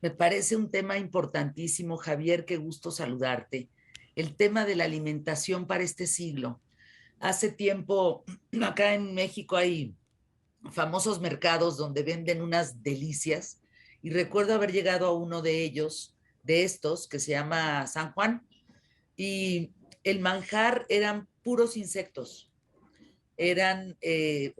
Me parece un tema importantísimo, Javier, qué gusto saludarte. El tema de la alimentación para este siglo. Hace tiempo, acá en México hay famosos mercados donde venden unas delicias y recuerdo haber llegado a uno de ellos, de estos, que se llama San Juan, y el manjar eran puros insectos, eran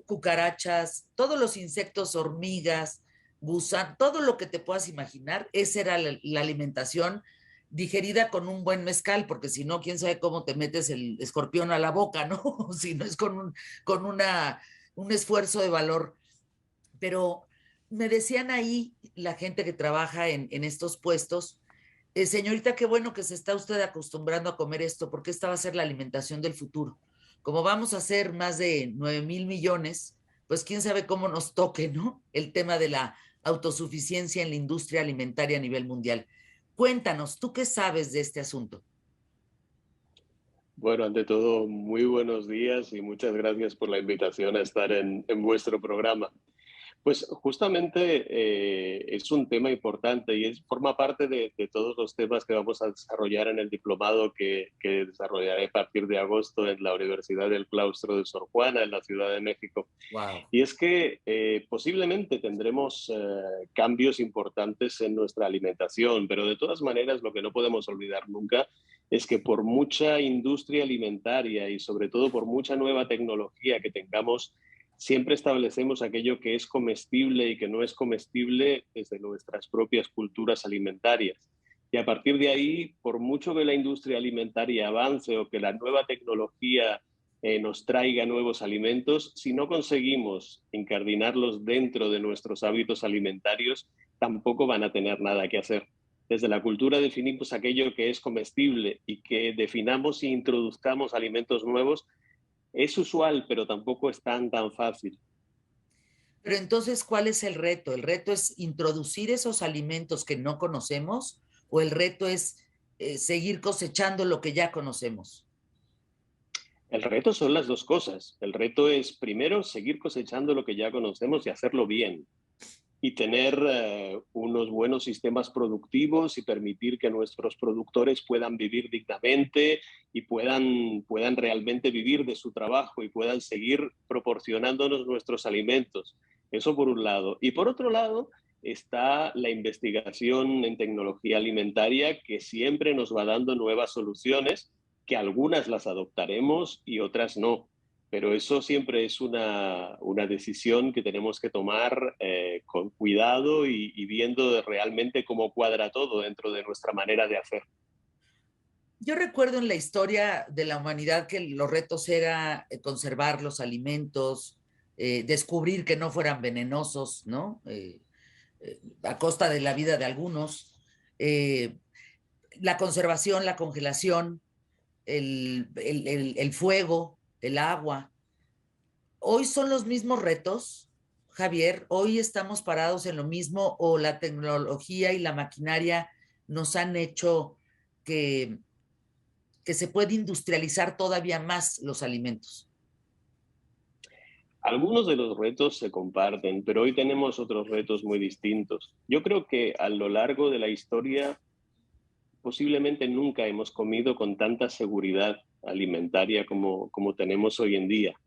cucarachas, todos los insectos, hormigas, gusanos, todo lo que te puedas imaginar, esa era la alimentación digerida con un buen mezcal, porque si no, quién sabe cómo te metes el escorpión a la boca, ¿no? Si no es con un esfuerzo de valor. Pero me decían ahí la gente que trabaja en estos puestos, señorita, qué bueno que se está usted acostumbrando a comer esto, porque esta va a ser la alimentación del futuro. Como vamos a hacer más de 9,000 millones, pues quién sabe cómo nos toque, ¿no? El tema de la autosuficiencia en la industria alimentaria a nivel mundial. Cuéntanos, ¿tú qué sabes de este asunto? Bueno, ante todo, muy buenos días y muchas gracias por la invitación a estar en vuestro programa. Pues justamente es un tema importante y forma parte de todos los temas que vamos a desarrollar en el diplomado que desarrollaré a partir de agosto en la Universidad del Claustro de Sor Juana, en la Ciudad de México. Wow. Y es que posiblemente tendremos cambios importantes en nuestra alimentación, pero de todas maneras lo que no podemos olvidar nunca es que por mucha industria alimentaria y sobre todo por mucha nueva tecnología que tengamos, siempre establecemos aquello que es comestible y que no es comestible desde nuestras propias culturas alimentarias. Y a partir de ahí, por mucho que la industria alimentaria avance o que la nueva tecnología nos traiga nuevos alimentos, si no conseguimos incardinarlos dentro de nuestros hábitos alimentarios, tampoco van a tener nada que hacer. Desde la cultura definimos aquello que es comestible y que definamos e introduzcamos alimentos nuevos es usual, pero tampoco es tan fácil. Pero entonces, ¿cuál es el reto? ¿El reto es introducir esos alimentos que no conocemos o el reto es seguir cosechando lo que ya conocemos? El reto son las dos cosas. El reto es, primero, seguir cosechando lo que ya conocemos y hacerlo bien. Y tener unos buenos sistemas productivos y permitir que nuestros productores puedan vivir dignamente y puedan realmente vivir de su trabajo y puedan seguir proporcionándonos nuestros alimentos. Eso por un lado. Y por otro lado está la investigación en tecnología alimentaria que siempre nos va dando nuevas soluciones, que algunas las adoptaremos y otras no, pero eso siempre es una decisión que tenemos que tomar con cuidado y viendo realmente cómo cuadra todo dentro de nuestra manera de hacer. Yo recuerdo en la historia de la humanidad que los retos era conservar los alimentos, descubrir que no fueran venenosos, ¿no? A costa de la vida de algunos. Eh, la conservación, la congelación, el fuego, el agua. Hoy son los mismos retos, Javier. Hoy estamos parados en lo mismo o la tecnología y la maquinaria nos han hecho que se puede industrializar todavía más los alimentos. Algunos de los retos se comparten, pero hoy tenemos otros retos muy distintos. Yo creo que a lo largo de la historia posiblemente nunca hemos comido con tanta seguridad alimentaria como tenemos hoy en día.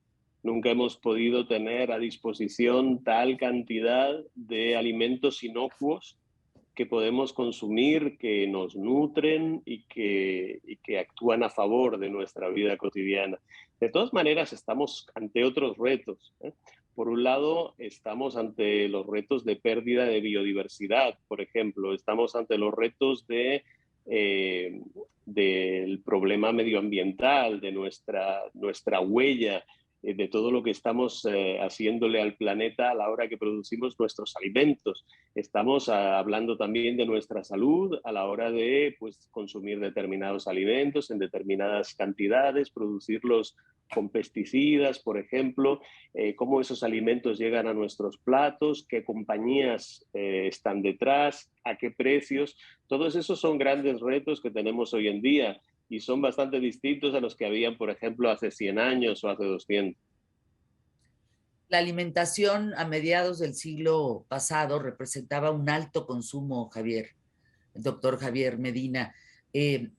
Nunca hemos podido tener a disposición tal cantidad de alimentos inocuos que podemos consumir, que nos nutren y que actúan a favor de nuestra vida cotidiana. De todas maneras, estamos ante otros retos, ¿eh? Por un lado, estamos ante los retos de pérdida de biodiversidad, por ejemplo, estamos ante los retos eh, del problema medioambiental, de nuestra huella, de todo lo que estamos haciéndole al planeta a la hora que producimos nuestros alimentos. Estamos hablando también de nuestra salud a la hora de pues, consumir determinados alimentos en determinadas cantidades, producirlos con pesticidas, por ejemplo, cómo esos alimentos llegan a nuestros platos, qué compañías están detrás, a qué precios. Todos esos son grandes retos que tenemos hoy en día y son bastante distintos a los que habían, por ejemplo, hace 100 años o hace 200. La alimentación a mediados del siglo pasado representaba un alto consumo, Javier, el doctor Javier Medina,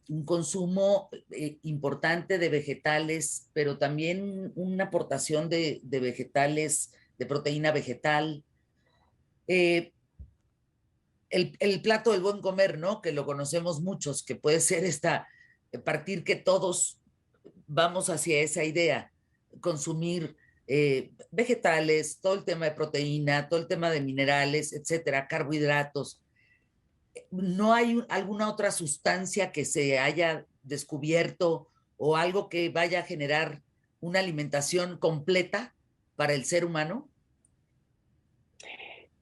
un consumo importante de vegetales, pero también una aportación de vegetales, de proteína vegetal. Eh, el plato del buen comer, ¿no? Que lo conocemos muchos, que puede ser esta, partir que todos vamos hacia esa idea, consumir vegetales, todo el tema de proteína, todo el tema de minerales, etcétera, carbohidratos. ¿No hay alguna otra sustancia que se haya descubierto o algo que vaya a generar una alimentación completa para el ser humano?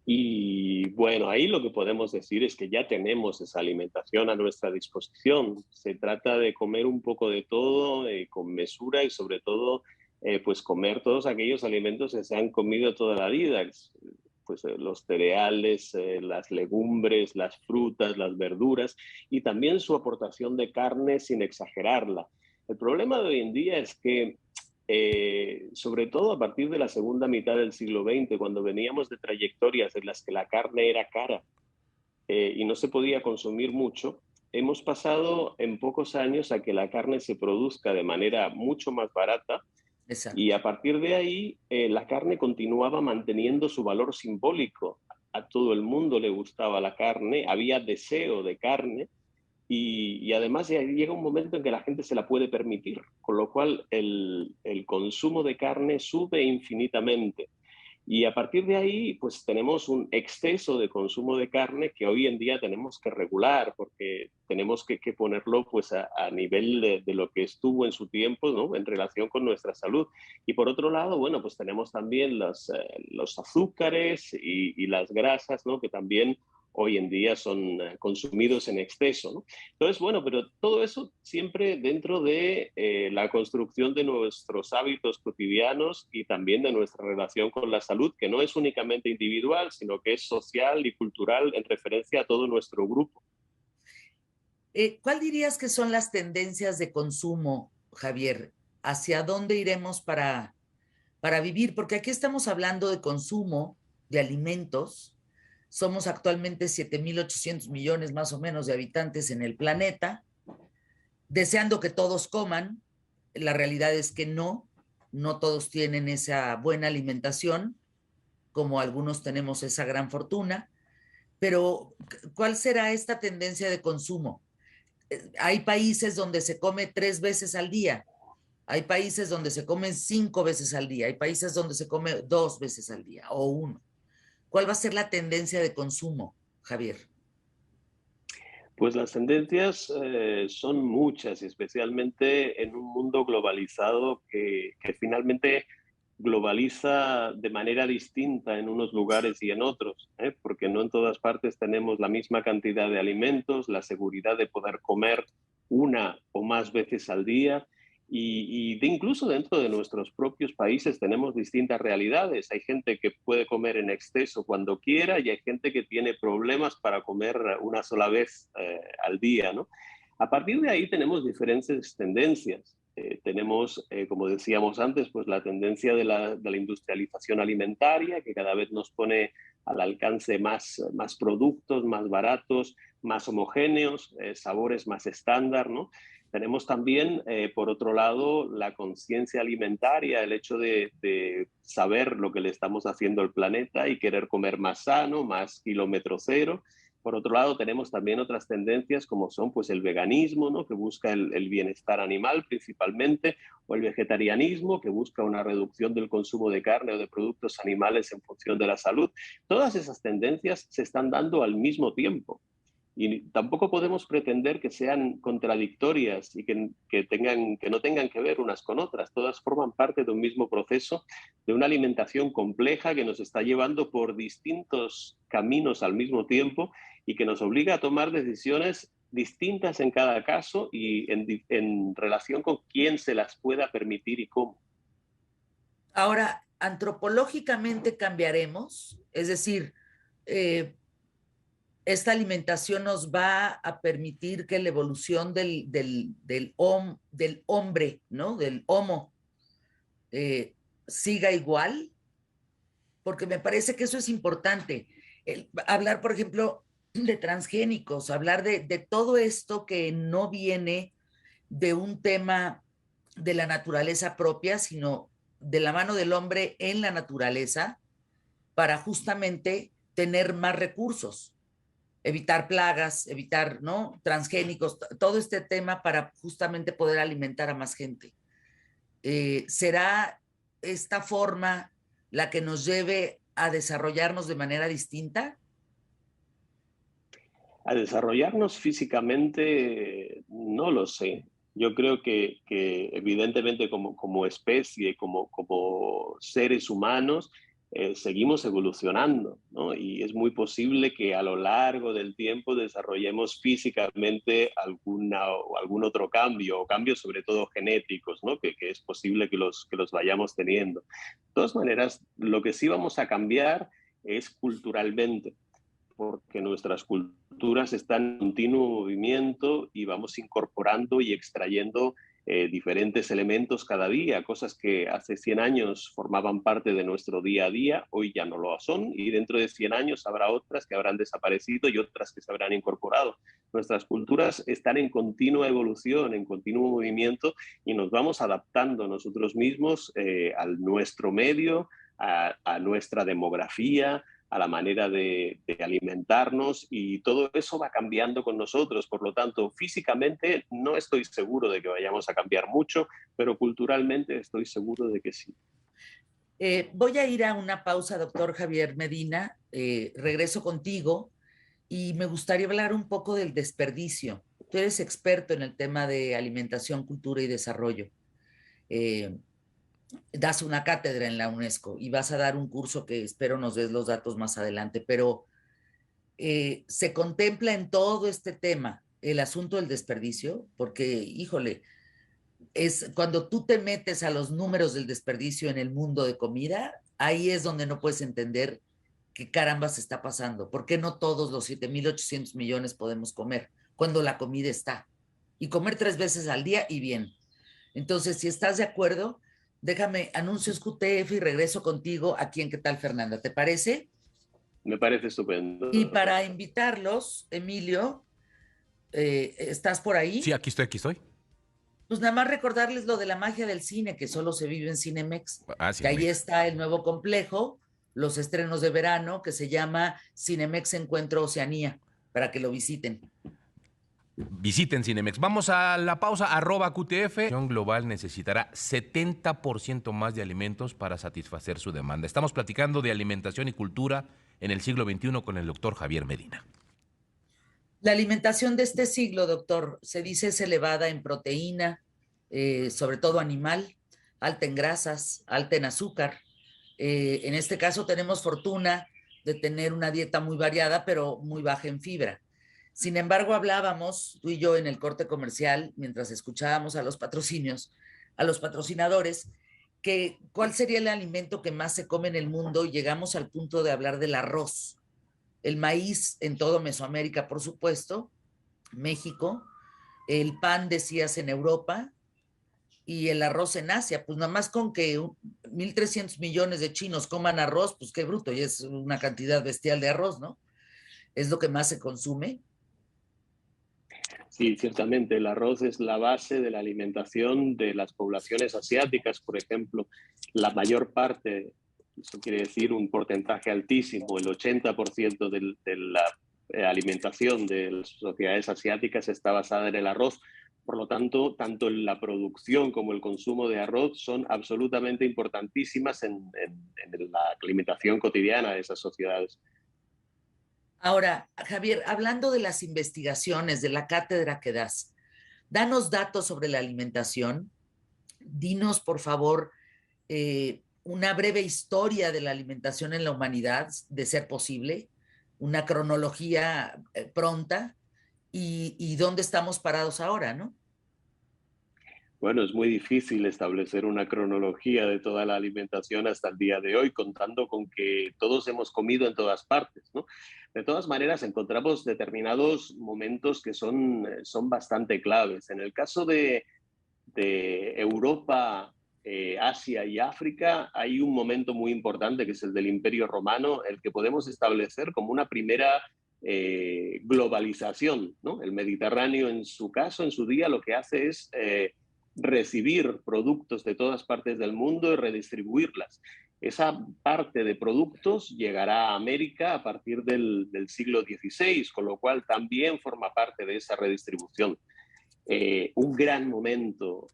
Y bueno, ahí lo que podemos decir es que ya tenemos esa alimentación a nuestra disposición. Se trata de comer un poco de todo, con mesura y sobre todo, pues comer todos aquellos alimentos que se han comido toda la vida. Pues los cereales, las legumbres, las frutas, las verduras y también su aportación de carne sin exagerarla. El problema de hoy en día es que sobre todo a partir de la segunda mitad del siglo XX, cuando veníamos de trayectorias en las que la carne era cara y no se podía consumir mucho, hemos pasado en pocos años a que la carne se produzca de manera mucho más barata y Exacto. a partir de ahí la carne continuaba manteniendo su valor simbólico. A todo el mundo le gustaba la carne, había deseo de carne y además ya llega un momento en que la gente se la puede permitir, con lo cual el consumo de carne sube infinitamente. Y a partir de ahí, pues tenemos un exceso de consumo de carne que hoy en día tenemos que regular, porque tenemos que ponerlo pues a nivel de lo que estuvo en su tiempo, ¿no? En relación con nuestra salud. Y por otro lado, bueno, pues tenemos también los azúcares y las grasas, ¿no? Que también hoy en día son consumidos en exceso, ¿no? Entonces, bueno, pero todo eso siempre dentro de la construcción de nuestros hábitos cotidianos y también de nuestra relación con la salud, que no es únicamente individual, sino que es social y cultural en referencia a todo nuestro grupo. ¿Cuál dirías que son las tendencias de consumo, Javier? ¿Hacia dónde iremos para vivir? Porque aquí estamos hablando de consumo de alimentos. Somos actualmente 7.800 millones más o menos de habitantes en el planeta, deseando que todos coman. La realidad es que no, no todos tienen esa buena alimentación, como algunos tenemos esa gran fortuna. Pero, ¿cuál será esta tendencia de consumo? Hay países donde se come 3 veces al día, hay países donde se come 5 veces al día, hay países donde se come 2 veces al día o uno. ¿Cuál va a ser la tendencia de consumo, Javier? Pues las tendencias son muchas, especialmente en un mundo globalizado que finalmente globaliza de manera distinta en unos lugares y en otros, porque no en todas partes tenemos la misma cantidad de alimentos, la seguridad de poder comer una o más veces al día. Incluso dentro de nuestros propios países tenemos distintas realidades. Hay gente que puede comer en exceso cuando quiera y hay gente que tiene problemas para comer una sola vez al día, ¿no? A partir de ahí tenemos diferentes tendencias. Tenemos, como decíamos antes, pues la tendencia de la industrialización alimentaria, que cada vez nos pone al alcance más productos, más baratos, más homogéneos, sabores más estándar, ¿no? Tenemos también, por otro lado, la conciencia alimentaria, el hecho de saber lo que le estamos haciendo al planeta y querer comer más sano, más kilómetro cero. Por otro lado, tenemos también otras tendencias como son pues, el veganismo, ¿no? Que busca el bienestar animal principalmente, o el vegetarianismo, que busca una reducción del consumo de carne o de productos animales en función de la salud. Todas esas tendencias se están dando al mismo tiempo. Y tampoco podemos pretender que sean contradictorias y que no tengan que ver unas con otras. Todas forman parte de un mismo proceso, de una alimentación compleja que nos está llevando por distintos caminos al mismo tiempo y que nos obliga a tomar decisiones distintas en cada caso y en relación con quién se las pueda permitir y cómo. Ahora, antropológicamente cambiaremos, es decir, eh, esta alimentación nos va a permitir que la evolución del hombre, ¿no? Del homo, siga igual. porque me parece que eso es importante. Hablar, por ejemplo, de transgénicos, hablar de todo esto que no viene de un tema de la naturaleza propia, sino de la mano del hombre en la naturaleza, para justamente tener más recursos, evitar plagas, evitar, ¿no?, transgénicos, todo este tema para justamente poder alimentar a más gente. ¿Será esta forma la que nos lleve a desarrollarnos de manera distinta? A desarrollarnos físicamente, no lo sé. Yo creo que evidentemente como especie, como seres humanos, seguimos evolucionando, ¿no? Y es muy posible que a lo largo del tiempo desarrollemos físicamente algún otro cambio, o cambios sobre todo genéticos, ¿no? Que es posible que los vayamos teniendo. De todas maneras, lo que sí vamos a cambiar es culturalmente, porque nuestras culturas están en continuo movimiento y vamos incorporando y extrayendo diferentes elementos cada día, cosas que hace 100 años formaban parte de nuestro día a día, hoy ya no lo son, y dentro de 100 años habrá otras que habrán desaparecido y otras que se habrán incorporado. Nuestras culturas están en continua evolución, en continuo movimiento, y nos vamos adaptando nosotros mismos a nuestro medio, a nuestra demografía, a la manera de alimentarnos, y todo eso va cambiando con nosotros. Por lo tanto, físicamente no estoy seguro de que vayamos a cambiar mucho, pero culturalmente estoy seguro de que sí. Voy a ir a una pausa, doctor Javier Medina. Regreso contigo y me gustaría hablar un poco del desperdicio. Tú eres experto en el tema de alimentación, cultura y desarrollo. Eh, Das una cátedra en la UNESCO y vas a dar un curso que espero nos des los datos más adelante, pero se contempla en todo este tema el asunto del desperdicio, porque, híjole, es cuando tú te metes a los números del desperdicio en el mundo de comida, ahí es donde no puedes entender qué caramba se está pasando. ¿Por qué no todos los 7.800 millones podemos comer cuando la comida está? Y comer 3 veces al día y bien. Entonces, si estás de acuerdo, déjame anuncios QTF y regreso contigo aquí en ¿Qué tal, Fernanda? ¿Te parece? Me parece estupendo. Y para invitarlos, Emilio, ¿estás por Sí, ahí? aquí estoy, aquí estoy. Pues nada más recordarles lo de la magia del cine, que solo se vive en Cinemex, Ah, que ahí Cinemex. está el nuevo complejo, los estrenos de verano, que se llama Cinemex Encuentro Oceanía, para que lo visiten. Visiten Cinemex. Vamos a la pausa, @QTF. La Unión Global necesitará 70% más de alimentos para satisfacer su demanda. Estamos platicando de alimentación y cultura en el siglo XXI con el doctor Javier Medina. La alimentación de este siglo, doctor, se dice es elevada en proteína, sobre todo animal, alta en grasas, alta en azúcar. En este caso tenemos fortuna de tener una dieta muy variada, pero muy baja en fibra. Sin embargo, hablábamos tú y yo en el corte comercial, mientras escuchábamos a los patrocinios, a los patrocinadores, que cuál sería el alimento que más se come en el mundo, y llegamos al punto de hablar del arroz, el maíz en todo Mesoamérica, por supuesto, México, el pan, decías, en Europa, y el arroz en Asia. Pues nada más con que 1.300 millones de chinos coman arroz, pues qué bruto, y es una cantidad bestial de arroz, ¿no? Es lo que más se consume. Sí, ciertamente el arroz es la base de la alimentación de las poblaciones asiáticas, por ejemplo. La mayor parte, eso quiere decir un porcentaje altísimo, el 80% de la alimentación de las sociedades asiáticas está basada en el arroz. Por lo tanto, tanto la producción como el consumo de arroz son absolutamente importantísimas en la alimentación cotidiana de esas sociedades. Ahora, Javier, hablando de las investigaciones, de la cátedra que das, danos datos sobre la alimentación. Dinos, por favor, una breve historia de la alimentación en la humanidad, de ser posible, una cronología pronta, y dónde estamos parados ahora, ¿no? Bueno, es muy difícil establecer una cronología de toda la alimentación hasta el día de hoy, contando con que todos hemos comido en todas partes, ¿no? De todas maneras, encontramos determinados momentos que son bastante claves. En el caso de Europa Asia y África, hay un momento muy importante que es el del Imperio Romano, el que podemos establecer como una primera globalización, ¿no? El Mediterráneo, en su caso, en su día, lo que hace es recibir productos de todas partes del mundo y redistribuirlas. Esa parte de productos llegará a América a partir del siglo XVI, con lo cual también forma parte de esa redistribución. Un gran momento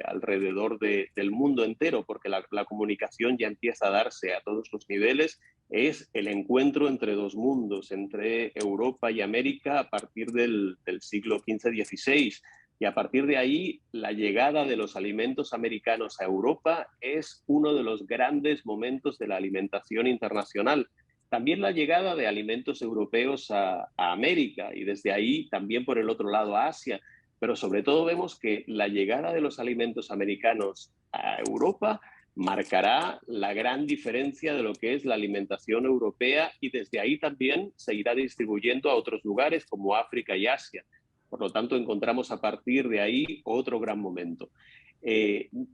alrededor del mundo entero, porque la comunicación ya empieza a darse a todos los niveles, es el encuentro entre dos mundos, entre Europa y América a partir del siglo XV-XVI. Y a partir de ahí, la llegada de los alimentos americanos a Europa es uno de los grandes momentos de la alimentación internacional. También la llegada de alimentos europeos a América y desde ahí también por el otro lado a Asia. Pero sobre todo vemos que la llegada de los alimentos americanos a Europa marcará la gran diferencia de lo que es la alimentación europea y desde ahí también se irá distribuyendo a otros lugares como África y Asia. Por lo tanto, encontramos a partir de ahí otro gran momento.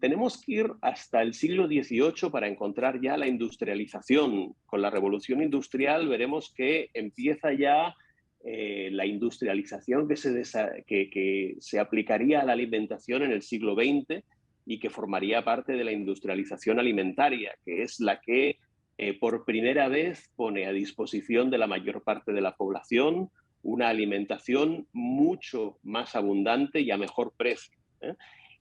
Tenemos que ir hasta el siglo XVIII para encontrar ya la industrialización. Con la revolución industrial veremos que empieza ya la industrialización que se aplicaría a la alimentación en el siglo XX y que formaría parte de la industrialización alimentaria, que es la que por primera vez pone a disposición de la mayor parte de la población una alimentación mucho más abundante y a mejor precio.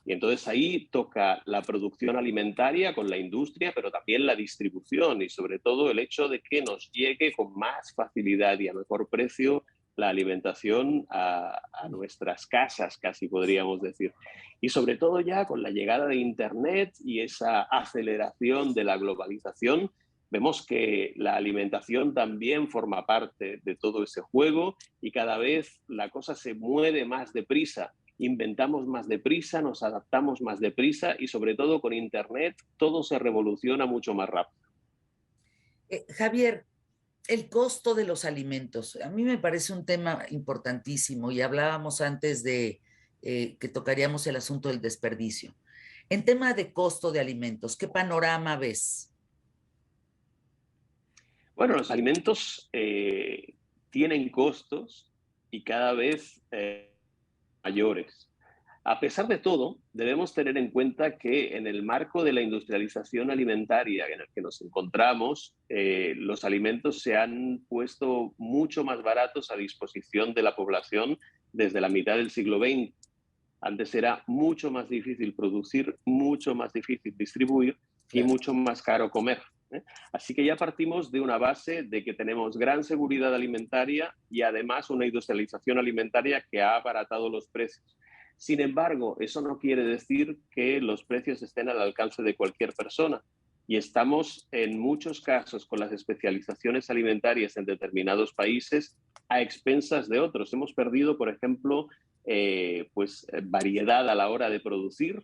Y entonces ahí toca la producción alimentaria con la industria, pero también la distribución y sobre todo el hecho de que nos llegue con más facilidad y a mejor precio la alimentación a nuestras casas, casi podríamos decir. Y sobre todo ya con la llegada de Internet y esa aceleración de la globalización, vemos que la alimentación también forma parte de todo ese juego y cada vez la cosa se mueve más deprisa. Inventamos más deprisa, nos adaptamos más deprisa y sobre todo con Internet todo se revoluciona mucho más rápido. Javier, el costo de los alimentos, a mí me parece un tema importantísimo y hablábamos antes de que tocaríamos el asunto del desperdicio. En tema de costo de alimentos, ¿qué panorama ves? Bueno, los alimentos tienen costos y cada vez mayores. A pesar de todo, debemos tener en cuenta que en el marco de la industrialización alimentaria en el que nos encontramos, los alimentos se han puesto mucho más baratos a disposición de la población desde la mitad del siglo XX. Antes era mucho más difícil producir, mucho más difícil distribuir y mucho más caro comer. Así que ya partimos de una base de que tenemos gran seguridad alimentaria y además una industrialización alimentaria que ha abaratado los precios. Sin embargo, eso no quiere decir que los precios estén al alcance de cualquier persona. Y estamos en muchos casos con las especializaciones alimentarias en determinados países a expensas de otros. Hemos perdido, por ejemplo, variedad a la hora de producir,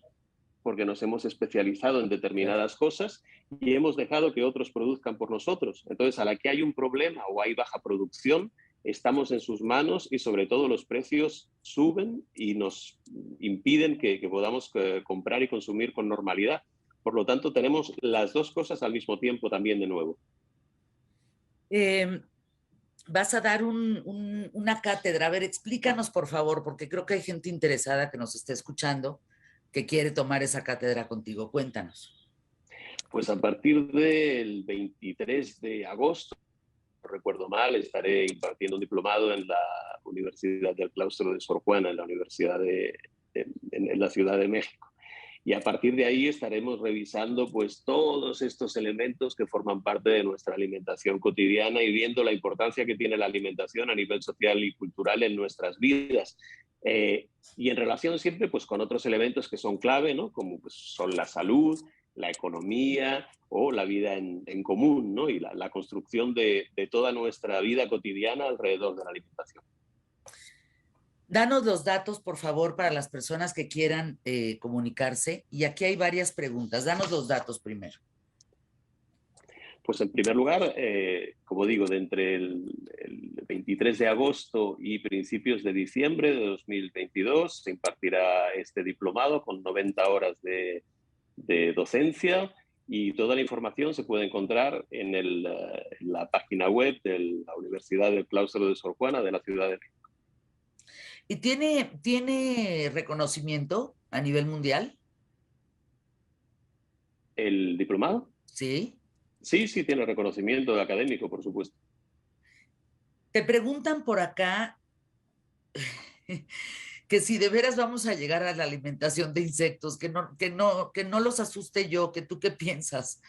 porque nos hemos especializado en determinadas cosas y hemos dejado que otros produzcan por nosotros. Entonces, a la que hay un problema o hay baja producción, estamos en sus manos y sobre todo los precios suben y nos impiden que podamos comprar y consumir con normalidad. Por lo tanto, tenemos las dos cosas al mismo tiempo también de nuevo. Vas a dar una cátedra. A ver, explícanos, por favor, porque creo que hay gente interesada que nos está escuchando que quiere tomar esa cátedra contigo. Cuéntanos. Pues a partir del 23 de agosto, no recuerdo mal, estaré impartiendo un diplomado en la Universidad del Claustro de Sor Juana, en la Universidad en la Ciudad de México. Y a partir de ahí estaremos revisando pues todos estos elementos que forman parte de nuestra alimentación cotidiana y viendo la importancia que tiene la alimentación a nivel social y cultural en nuestras vidas. Y en relación siempre pues con otros elementos que son clave, ¿no? Como pues, son la salud, la economía o la vida en común, ¿no? Y la construcción de toda nuestra vida cotidiana alrededor de la alimentación. Danos los datos, por favor, para las personas que quieran comunicarse. Y aquí hay varias preguntas. Danos los datos primero. Pues en primer lugar, como digo, de entre el 23 de agosto y principios de diciembre de 2022 se impartirá este diplomado con 90 horas de de docencia, y toda la información se puede encontrar en la página web de la Universidad del Claustro de Sor Juana de la Ciudad de México. ¿Y tiene reconocimiento a nivel mundial? ¿El diplomado? Sí. Sí, sí, tiene reconocimiento académico, por supuesto. Te preguntan por acá que si de veras vamos a llegar a la alimentación de insectos, que no los asuste yo, que tú qué piensas.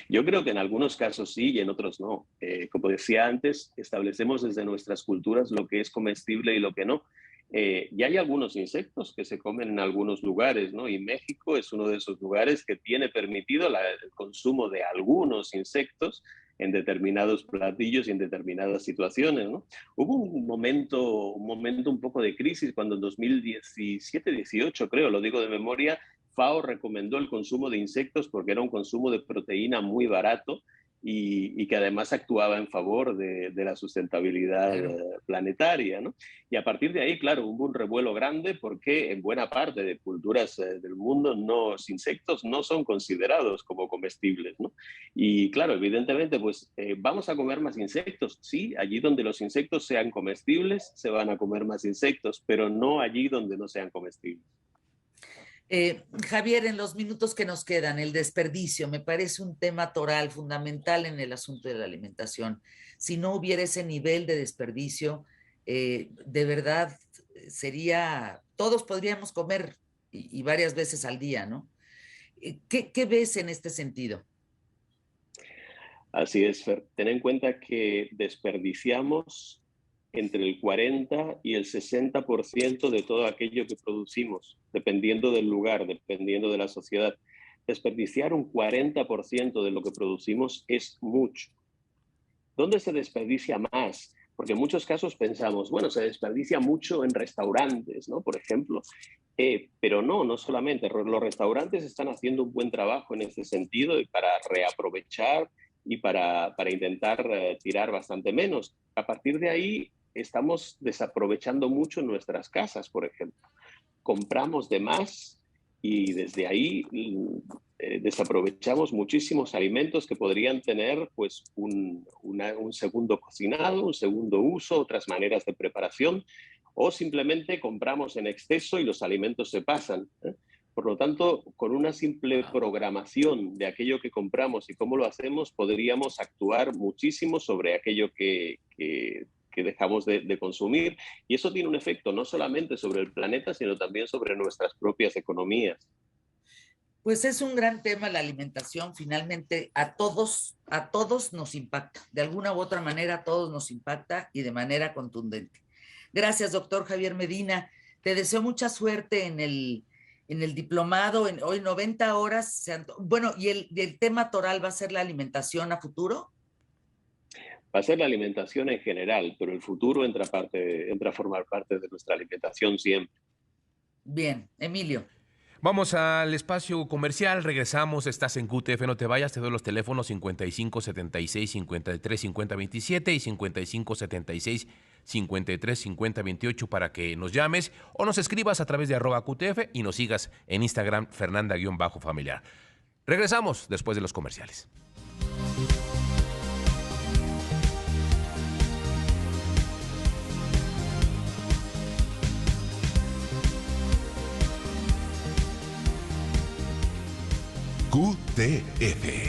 Yo creo que en algunos casos sí y en otros no. Como decía antes, establecemos desde nuestras culturas lo que es comestible y lo que no. Y hay algunos insectos que se comen en algunos lugares, ¿no? Y México es uno de esos lugares que tiene permitido el consumo de algunos insectos en determinados platillos y en determinadas situaciones, ¿no? Hubo un momento un poco de crisis cuando en 2017-18, creo, lo digo de memoria, FAO recomendó el consumo de insectos porque era un consumo de proteína muy barato y que además actuaba en favor de la sustentabilidad planetaria, ¿no? Y a partir de ahí, claro, hubo un revuelo grande porque en buena parte de culturas del mundo los insectos no son considerados como comestibles, ¿no? Y claro, evidentemente, pues vamos a comer más insectos. Sí, allí donde los insectos sean comestibles, se van a comer más insectos, pero no allí donde no sean comestibles. Javier, en los minutos que nos quedan, el desperdicio me parece un tema toral fundamental en el asunto de la alimentación. Si no hubiera ese nivel de desperdicio, de verdad todos podríamos comer y varias veces al día, ¿no? ¿Qué ves en este sentido? Así es, Fer. Ten en cuenta que desperdiciamos entre el 40 y el 60% de todo aquello que producimos, dependiendo del lugar, dependiendo de la sociedad. Desperdiciar un 40% de lo que producimos es mucho. ¿Dónde se desperdicia más? Porque en muchos casos pensamos, bueno, se desperdicia mucho en restaurantes, ¿no? Por ejemplo. Pero no solamente. Los restaurantes están haciendo un buen trabajo en este sentido para reaprovechar y para intentar tirar bastante menos. A partir de ahí, estamos desaprovechando mucho en nuestras casas, por ejemplo. Compramos de más y desde ahí desaprovechamos muchísimos alimentos que podrían tener pues, un segundo cocinado, un segundo uso, otras maneras de preparación, o simplemente compramos en exceso y los alimentos se pasan. Por lo tanto, con una simple programación de aquello que compramos y cómo lo hacemos, podríamos actuar muchísimo sobre aquello que dejamos de consumir. Y eso tiene un efecto no solamente sobre el planeta, sino también sobre nuestras propias economías. Pues es un gran tema la alimentación, finalmente a todos nos impacta, de alguna u otra manera a todos nos impacta y de manera contundente. Gracias, doctor Javier Medina. Te deseo mucha suerte en el diplomado, hoy 90 horas. Bueno, ¿y el tema toral va a ser la alimentación a futuro? Va a ser la alimentación en general, pero el futuro entra a formar parte de nuestra alimentación siempre. Bien, Emilio. Vamos al espacio comercial, regresamos, estás en QTF, no te vayas, te doy los teléfonos 55 76 53 50 27 y 55 76 53 50 28 para que nos llames o nos escribas a través de @QTF y nos sigas en Instagram Fernanda_familiar. Regresamos después de los comerciales. QTF.